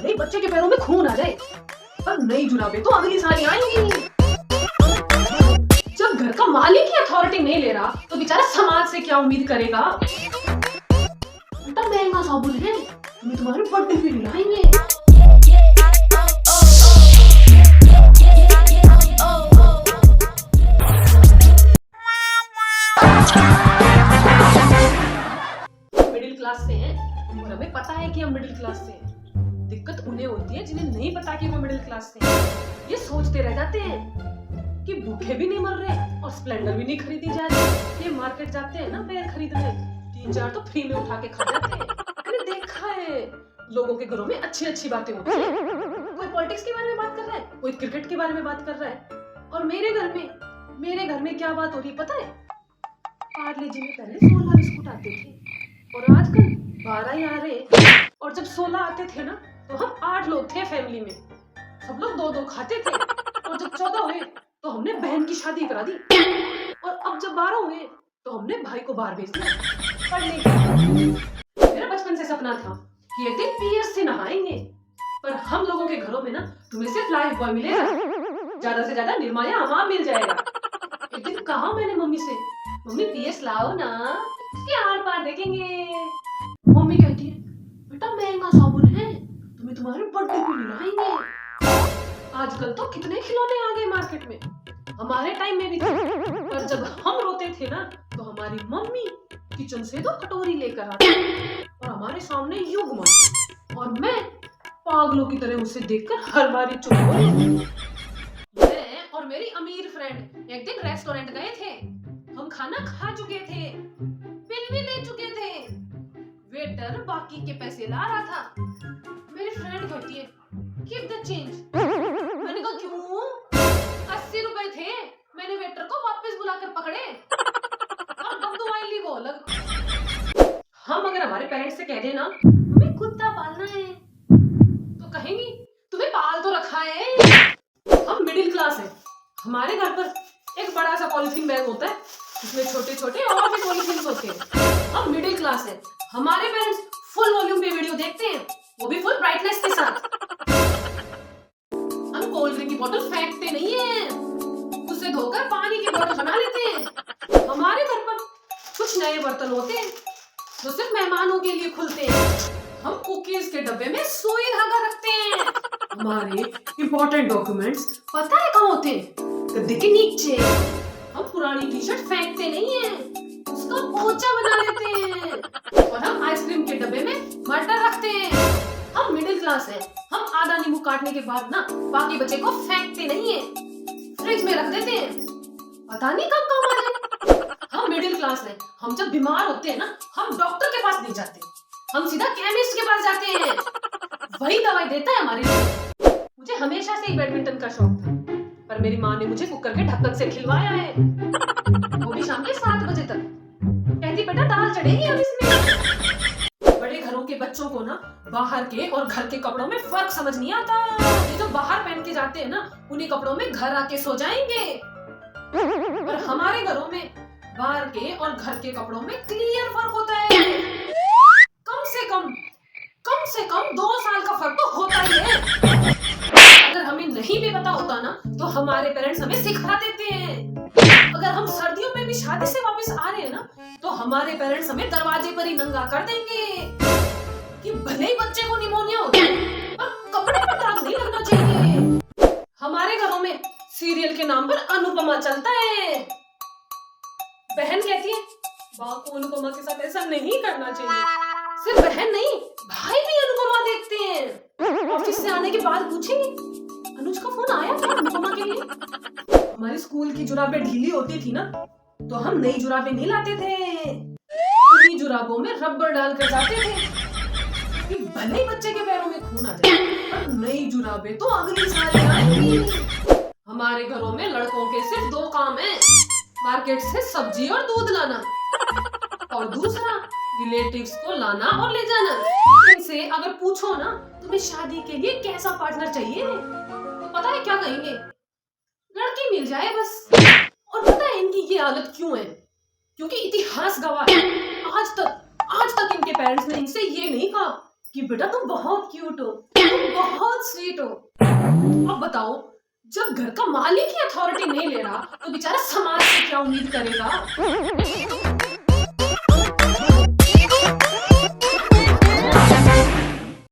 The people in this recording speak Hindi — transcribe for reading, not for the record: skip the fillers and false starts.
भले ही बच्चे के पैरों में खून आ जाए, पर नई जुराबें तो अगली साल ही आएंगी। जब घर का मालिक ही अथॉरिटी नहीं ले रहा तो बेचारा समाज से क्या उम्मीद करेगा। इतना महंगा साबुन है, तुम्हें तुम्हारे बर्थडे पे लाएंगे। मिडिल क्लास से हैं और हमें पता है कि हम मिडिल क्लास से हैं। दिक्कत उन्हें होती है जिन्हें नहीं पता कि वो मिडिल क्लास से हैं। ये सोचते रह जाते हैं कि भूखे भी नहीं मर रहे और स्प्लेंडर भी नहीं खरीदी जा रही। ये मार्केट जाते हैं ना पैर खरीदने, 3-4 तो फ्री में उठा के खा जाते हैं। मैंने देखा है लोगों के घरों में अच्छी अच्छी बातें होती है। कोई पॉलिटिक्स के बारे में बात कर रहा है, कोई क्रिकेट के बारे में बात कर रहा है, और मेरे घर में क्या बात हो रही है पता है? पार्ले जी में पहले 16 बिस्कुट आते थे और आजकल 12 ही आ रहे। और जब 16 आते थे ना तो हम 8 लोग थे फैमिली में, सब लोग 2-2 खाते थे। और जब 14 हुए तो हमने बहन की शादी करा दी, और अब जब 12 हुए तो हमने भाई को बाहर भेज दिया पढ़ने के लिए। मेरा बचपन से सपना था कि एक दिन पीएस से नहाएंगे, पर हम लोगों के घरों में ना तुम्हें सिर्फ लाइफ बॉय मिलेगा, ज्यादा से ज्यादा निर्माया अमाम मिल जाएगा। एक दिन कहा मैंने मम्मी से, मम्मी पीएस लाओ ना, इसके आर पार देखेंगे। मम्मी कहती है बेटा महंगा साबुन है, तुम्हें तुम्हारे बर्थडे पे लाएंगे। आजकल तो कितने खिलौने आ गए मार्केट में, हमारे टाइम में भी थे, पर जब हम रोते थे ना तो हमारी मम्मी किचन से तो कटोरी लेकर आती और हमारे सामने यूं घुमाती, और मैं पागलों की तरह उसे देखकर हर बार चुप हो रही। मैं और मेरी अमीर फ्रेंड एक दिन रेस्टोरेंट गए थे। हम खाना खा चुके थे, बिल भी दे चुके थे, वेटर बाकी के पैसे ला रहा था। मेरी फ्रेंड कहती है कीप द चेंज। मैंने कहा क्यों? 80 रुपए थे, मैंने वेटर को वापस बुलाकर पकड़े। और बंदुआइली वो अलग। हम अगर हमारे पेरेंट्स से कह देना हमें कुत्ता पालना है तो कहेंगी तुम्हें पाल तो रखा है। हम मिडिल क्लास है, हमारे घर पर एक बड़ा सा पॉलिथीन बैग होता है, इसमें छोटे छोटे और भी पॉलिथीन होते हैं। हम मिडिल क्लास है, हमारे पेरेंट्स फुल वॉल्यूम पे वीडियो देखते हैं, वो भी फुल ब्राइटनेस के साथ। हम कोल्ड ड्रिंक की बोतल फेंकते नहीं है, उसे धोकर पानी की बोतल बना लेते हैं। हमारे घर पर कुछ नए बर्तन होते हैं जो सिर्फ मेहमानों के लिए खुलते हैं। हम कुकीज के डब्बे में सुई धागा रखते हैं। हमारे इंपॉर्टेंट डॉक्यूमेंट्स पता है कहाँ होते हैं? गद्दे के नीचे। हम पुरानी टी शर्ट फेंकते नहीं है, उसका पोंछा बना लेते हैं। और हम आइसक्रीम के डब्बे में मटर रखते हैं। हम मिडिल क्लास है, हम आधा नींबू काटने के बाद ना बाकी बचे को फेंकते नहीं है, फ्रिज में रख देते हैं, पता नहीं कब काम आ जाए। हम मिडिल क्लास है, हम जब बीमार होते हैं ना हम डॉक्टर के पास नहीं जाते, हम सीधा केमिस्ट के पास जाते हैं, वही दवाई देता है हमारे लिए। मुझे हमेशा से ही बैडमिंटन का शौक था, पर मेरी माँ ने मुझे कुकर के ढक्कन से खिलवाया है, वो भी शाम के 7 बजे तक। कहती बेटा दाल चढ़ेगी अब इसमें। बड़े घरों के बच्चों को ना बाहर के और घर के कपड़ों में फर्क समझ नहीं आता। ये जो बाहर पहन के जाते हैं ना उन्हीं कपड़ों में घर आके सो जाएंगे, पर हमारे घरों में बाहर के और घर के कपड़ों में क्लियर फर्क होता है। कम से कम 2 साल का फर्क तो होता ही है। अगर हमें नहीं भी पता होता ना तो हमारे पेरेंट्स हमें सिखा देते हैं। अगर हम सर्दियों में भी शादी से वापस आ रहे हैं ना तो हमारे पेरेंट्स हमें दरवाजे पर ही नंगा कर देंगे कि भले ही बच्चे को निमोनिया हो जाए पर कपड़े पर दाग नहीं लगना चाहिए। हमारे घरों में सीरियल के नाम पर अनुपमा चलता है। बहन कहती है माँ को अनुपमा के साथ ऐसा नहीं करना चाहिए। सिर्फ बहन नहीं भाई भी अनुपमा देखते हैं। ऑफिस से आने के बाद पूछेंगे अनुज का फोन आया था अनुपमा के लिए। हमारे स्कूल की जुराबें ढीली होती थी ना तो हम नई जुराबें नहीं लाते थे, उन्हीं जुराबों में रबर डालकर जाते थे कि भले ही बच्चे के पैरों में खून आ जाए पर नई जुराबें तो अगली साल आएंगी। हमारे घरों में लड़कों के सिर्फ 2 काम है, मार्केट से सब्जी और दूध लाना, और दूसरा रिलेटिव्स को लाना और ले जाना। इनसे अगर पूछो ना तुम्हें शादी के लिए कैसा पार्टनर चाहिए तो पता है क्या कहेंगे? लड़की मिल जाए बस। और पता है इनकी ये हालत क्यों है? क्योंकि इतिहास गवाह है आज तक इनके पेरेंट्स ने इनसे ये नहीं कहा कि बेटा तुम बहुत क्यूट हो, तुम बहुत स्वीट हो। अब बताओ, जब घर का मालिक ही अथॉरिटी नहीं ले रहा तो बेचारा समाज से क्या उम्मीद करेगा।